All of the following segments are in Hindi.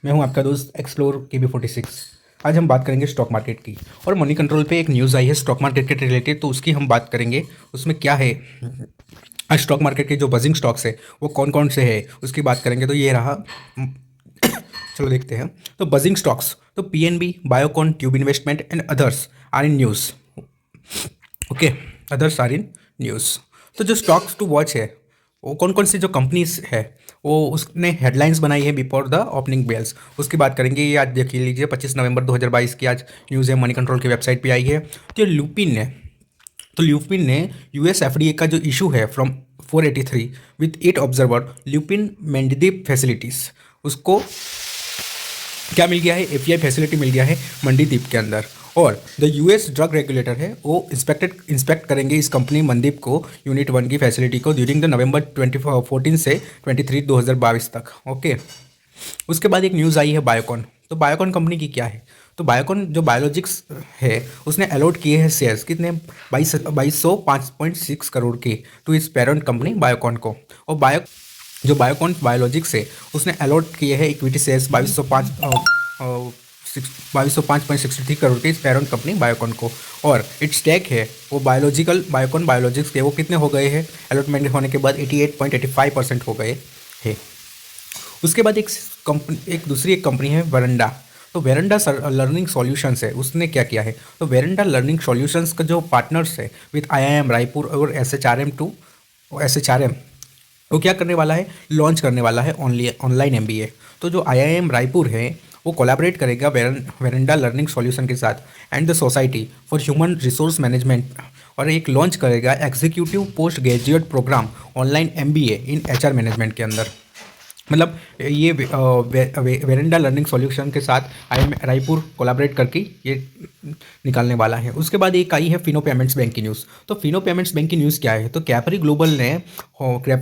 मैं हूं आपका दोस्त एक्सप्लोर KB46। आज हम बात करेंगे स्टॉक मार्केट की। और मनी कंट्रोल पे एक न्यूज़ आई है स्टॉक मार्केट के रिलेटेड, तो उसकी हम बात करेंगे। उसमें क्या है, आज स्टॉक मार्केट के जो बजिंग स्टॉक्स है वो कौन कौन से है उसकी बात करेंगे। तो ये रहा। चलो देखते हैं। तो बजिंग स्टॉक्स, तो PNB, Biocon, tube investment and others are in news. Okay, others are in news. तो जो स्टॉक्स टू वॉच है वो कौन कौन सी जो कंपनीज है वो उसने हेडलाइंस बनाई है बिफोर द ओपनिंग बेल्स, उसकी बात करेंगे। ये आज देख लीजिए 25 नवंबर 2022 की आज न्यूज़ है, मनी कंट्रोल की वेबसाइट पे आई है। तो ल्यूपिन ने US FDA का जो इशू है from 483 with 8 observer Lupin Mandideep facilities, उसको क्या मिल गया है, API फैसिलिटी मिल गया है मंडीदीप के अंदर। और द US ड्रग रेगुलेटर है वो इंस्पेक्ट करेंगे इस कंपनी मंदीप को, यूनिट 1 की फैसिलिटी को ड्यूरिंग द नवंबर 2014 से 23 2022 तक। ओके, उसके बाद एक न्यूज़ आई है बायोकॉन। तो बायोकॉन कंपनी की क्या है, तो बायोकॉन जो बायोलॉजिक्स है उसने अलॉट किए हैं शेयर्स कितने, 2205.6 करोड़ के टू इस पेरेंट कंपनी बायोकॉन को। और बायोकॉन बायोलॉजिक्स है उसने अलॉट किए हैं इक्विटी शेयर्स 2205.63 करोड़ के इस पेरेंट कंपनी बायोकॉन को। और इट्स स्टेक है वो बायोकॉन बायोलॉजिक्स के वो कितने हो गए हैं अलॉटमेंट होने के बाद 88.85% हो गए हैं। उसके बाद एक दूसरी कंपनी है वेरेंडा। तो वेरेंडा लर्निंग सॉल्यूशंस है, उसने क्या किया है, तो वेरेंडा लर्निंग सॉल्यूशंस का जो पार्टनर्स है विथ IIM रायपुर और SHRM वो क्या करने वाला है, लॉन्च करने वाला है ऑनलाइन MBA। तो जो IIM रायपुर है वो कोलैबोरेट करेगा वेरेंडा लर्निंग सॉल्यूशन के साथ and the society for human resource management, और एक लॉन्च करेगा executive post graduate program online MBA in HR management के अंदर। मतलब ये वेरेंडा लर्निंग सॉल्यूशन के साथ IIM रायपुर कोलैबोरेट करके ये निकालने वाला है। उसके बाद एक आई है फिनो पेमेंट्स बैंक की न्यूज़। तो फिनो पेमेंट्स बैंक की न्यूज़ क्या है, तो कैपरी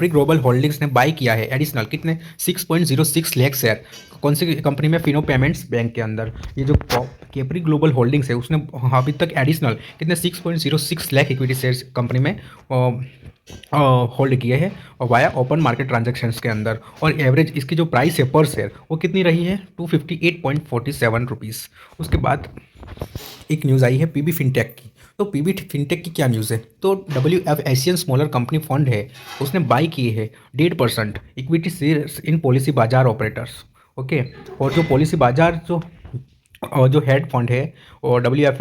ग्लोबल होल्डिंग्स ने बाई किया है एडिशनल कितने 6.06 लाख शेयर। कौन सी कंपनी में, फिनो पेमेंट्स बैंक के अंदर। ये जो कैपरी ग्लोबल होल्डिंग्स है उसने अभी तक एडिशनल कितने 6.06 लाख इक्विटी शेयर्स कंपनी में होल्ड किए हैं और वाया ओपन मार्केट ट्रांजैक्शंस के अंदर। और एवरेज इसकी जो प्राइस है पर शेयर वो कितनी रही है 258.47 रुपीज़। उसके बाद एक न्यूज़ आई है PB फिनटेक की। तो PB फिनटेक की क्या न्यूज़ है, तो WF Asian smaller company fund है उसने बाई किए हैं 1.5% इक्विटी शेयर्स इन पॉलिसी बाजार ऑपरेटर्स। ओके, और जो पॉलिसी बाजार और जो हेड फंड है और WF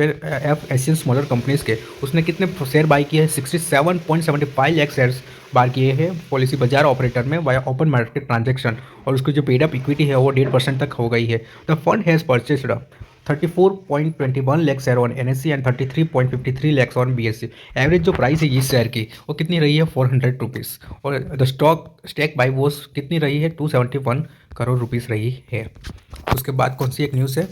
एशियन स्मॉलर कंपनीज के, उसने कितने शेयर बाई किए हैं 67.75 लाख शेयर्स बार किए हैं पॉलिसी बाजार ऑपरेटर में वाया ओपन मार्केट ट्रांजैक्शन। और उसकी जो पेड अप इक्विटी है वो 1.5% तक हो गई है। The fund has purchased 34.21 lakh share on NSE and 33.53 lakh on BSE। Average जो प्राइस है इस शेयर की वो कितनी रही है 400 रुपीज़। और द स्टेक बाई वो कितनी रही है 271 करोड़ रुपीज़ रही है। उसके बाद कौन सी एक न्यूज़ है,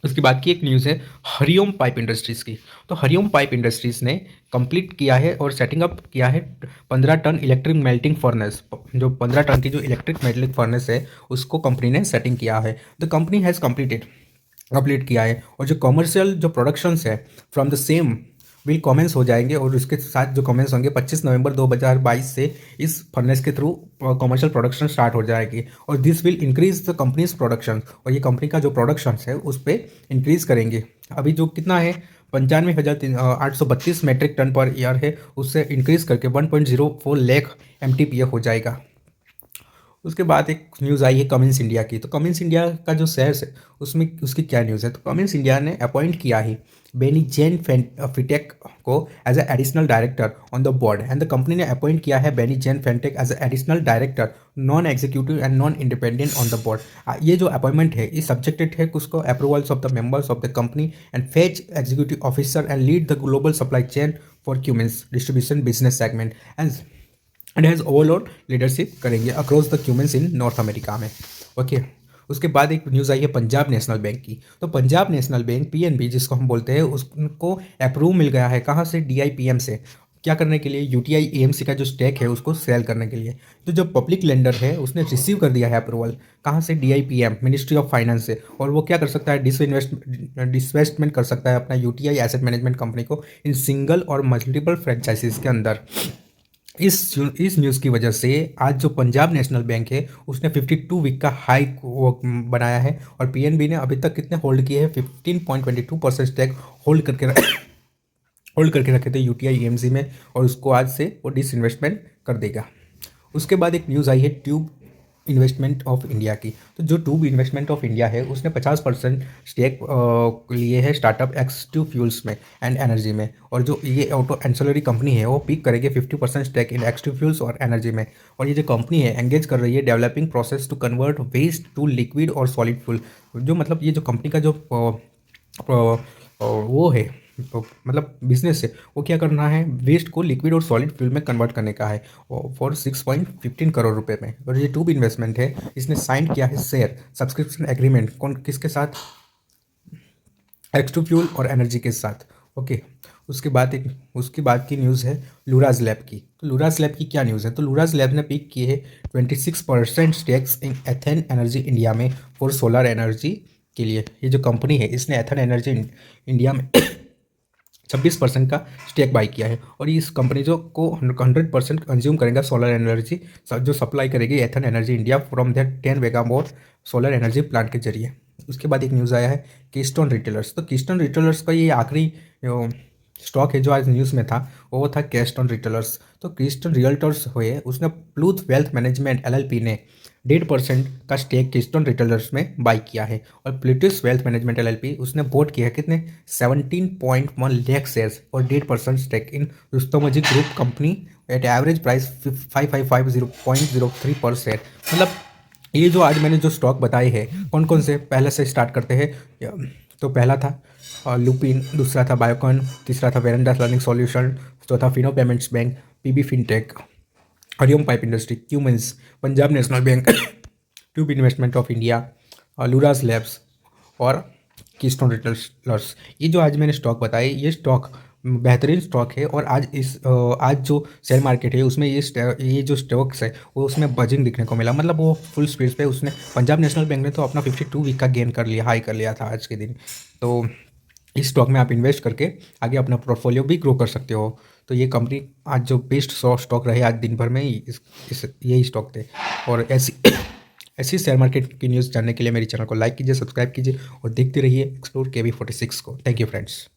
उसके बाद की एक न्यूज़ है हरिओम पाइप इंडस्ट्रीज़ की। तो हरिओम पाइप इंडस्ट्रीज़ ने कंप्लीट किया है और सेटिंग अप किया है 15 टन इलेक्ट्रिक मेल्टिंग फर्नेस। जो 15 टन की जो इलेक्ट्रिक मेल्टिंग फर्नेस है उसको कंपनी ने सेटिंग किया है। द कंपनी हैज़ कंप्लीट किया है। और जो कमर्शियल जो प्रोडक्शंस है from the same will commence हो जाएंगे। और उसके साथ जो कमेंस होंगे 25 नवंबर 2022 से इस फर्नेस के थ्रू कमर्शियल प्रोडक्शन स्टार्ट हो जाएगी। और this will increase the companies production, और ये कंपनी का जो प्रोडक्शन है उस पर इंक्रीज करेंगे। अभी जो कितना है 95,832 मेट्रिक टन पर ईयर है, उससे इंक्रीज करके 1.04 लाख MTPA हो जाएगा। उसके बाद एक न्यूज़ आई है कमिंस इंडिया की। तो कमिंस इंडिया का जो शेयर्स है उसमें उसकी क्या न्यूज़ है, तो कमिंस इंडिया ने अपॉइंट किया है बेनी जेन फिटेक को as a additional director on the board and the company ने अपॉइंट किया है Benny Jane Fitek as a additional director non executive and non independent on the board. ये जो अपॉइंटमेंट है इस सब्जेक्टेड है उसको approvals of the members of the company and fetch executive officer and lead the global supply chain for Cummins distribution business segment and has overall leadership करेंगे across the Cummins in north America में। ओके, उसके बाद एक न्यूज़ आई है पंजाब नेशनल बैंक की। तो पंजाब नेशनल बैंक PNB जिसको हम बोलते हैं उसको अप्रूव मिल गया है कहाँ से, DIPM से। क्या करने के लिए, UTI AMC का जो स्टेक है उसको सेल करने के लिए। तो जो पब्लिक लेंडर है उसने रिसीव कर दिया है अप्रूवल कहाँ से, DIPM मिनिस्ट्री ऑफ फाइनेंस से। और वो क्या कर सकता है, डिसइन्वेस्टमेंट कर सकता है अपना UTI एसेट मैनेजमेंट कंपनी को इन सिंगल और मल्टीपल फ्रेंचाइजीज के अंदर। इस न्यूज़ की वजह से आज जो पंजाब नेशनल बैंक है उसने 52 वीक का हाई वो बनाया है, और पीएनबी ने अभी तक कितने होल्ड किए हैं, 15.22% स्टेक होल्ड करके रखे थे यूटीआई ईएमसी में, और उसको आज से वो डिसइन्वेस्टमेंट कर देगा। उसके बाद एक न्यूज़ आई है ट्यूब इन्वेस्टमेंट ऑफ इंडिया की। तो जो ट्यूब इन्वेस्टमेंट ऑफ इंडिया है उसने 50% स्टेक लिए है स्टार्टअप एक्स2 फ्यूल्स में एंड एनर्जी में, और जो ये ऑटो एंसिलरी कंपनी है वो पिक करेंगे 50% स्टेक इन एक्स2 फ्यूल्स और एनर्जी में। और ये जो कंपनी है एंगेज कर रही है developing process to convert waste to liquid और सॉलिड फ्यूल। जो मतलब ये जो कंपनी का जो वो है, तो मतलब बिजनेस है, वो क्या करना है, वेस्ट को लिक्विड और सॉलिड फ्यूल में कन्वर्ट करने का है, फॉर 6.15 करोड़ रुपए में। और ये ट्यूब इन्वेस्टमेंट है, इसने साइन किया है शेयर सब्सक्रिप्शन एग्रीमेंट कौन किसके साथ, एक्स टू फ्यूल और एनर्जी के साथ। ओके, उसके बाद की न्यूज़ है लूराज लैब की। तो लूराज लैब की क्या न्यूज़ है, तो लूराज लैब ने पिक किए है 26% स्टेक्स इन एथेन एनर्जी इंडिया में फॉर सोलर एनर्जी के लिए। ये जो कंपनी है इसने एथेन एनर्जी इंडिया में 26% का स्टेक बाई किया है, और इस कंपनी जो को 100% कंज्यूम करेगा सोलर एनर्जी, जो सप्लाई करेगी Ethan energy India from there 10 megawatt solar energy plant के जरिए। उसके बाद एक न्यूज़ आया है कीस्टोन रिटेलर्स। तो कीस्टोन रिटेलर्स का ये आखिरी स्टॉक है जो आज न्यूज़ में था, वो था कीस्टोन रिटेलर्स। तो कीस्टोन रियल्टर्स हुए उसने प्लूथ वेल्थ मैनेजमेंट एलएलपी ने 1.5% का स्टेक कीस्टोन रिटेलर्स में बाई किया है, और प्लूटिस वेल्थ मैनेजमेंट एलएलपी उसने वोट किया है कितने 17.1 लाख शेयर्स और 1.5% stake in Rustomjee group company at average price 5550.03 per share. मतलब ये जो आज मैंने जो स्टॉक बताए हैं कौन कौन से, पहले से स्टार्ट करते हैं। तो पहला था लुपिन, दूसरा था बायोकॉन, तीसरा था वेरेंडास लर्निंग सॉल्यूशन, चौथा Fino payments bank, PB fintech, Hariom pipe industry, Cummins, Punjab national bank, tube investment of India, Laurus labs और कीस्टोन रिटेलर्स। ये जो आज मैंने स्टॉक बताए ये स्टॉक बेहतरीन स्टॉक है, और आज जो शेयर मार्केट है उसमें ये जो स्टॉक्स है वो उसमें बजिंग दिखने को मिला, मतलब वो फुल स्पीड पे उसने पंजाब नेशनल बैंक ने तो अपना 52 वीक का गेन कर लिया, हाई कर लिया था आज के दिन। तो इस स्टॉक में आप इन्वेस्ट करके आगे अपना पोर्टफोलियो भी ग्रो कर सकते हो। तो ये कंपनी आज जो बेस्ट 100 स्टॉक रहे आज दिन भर में यही स्टॉक थे। और ऐसी ऐसी शेयर मार्केट की न्यूज़ जानने के लिए मेरे चैनल को लाइक कीजिए, सब्सक्राइब कीजिए और देखते रहिए एक्सप्लोर KB46 को। Thank you friends.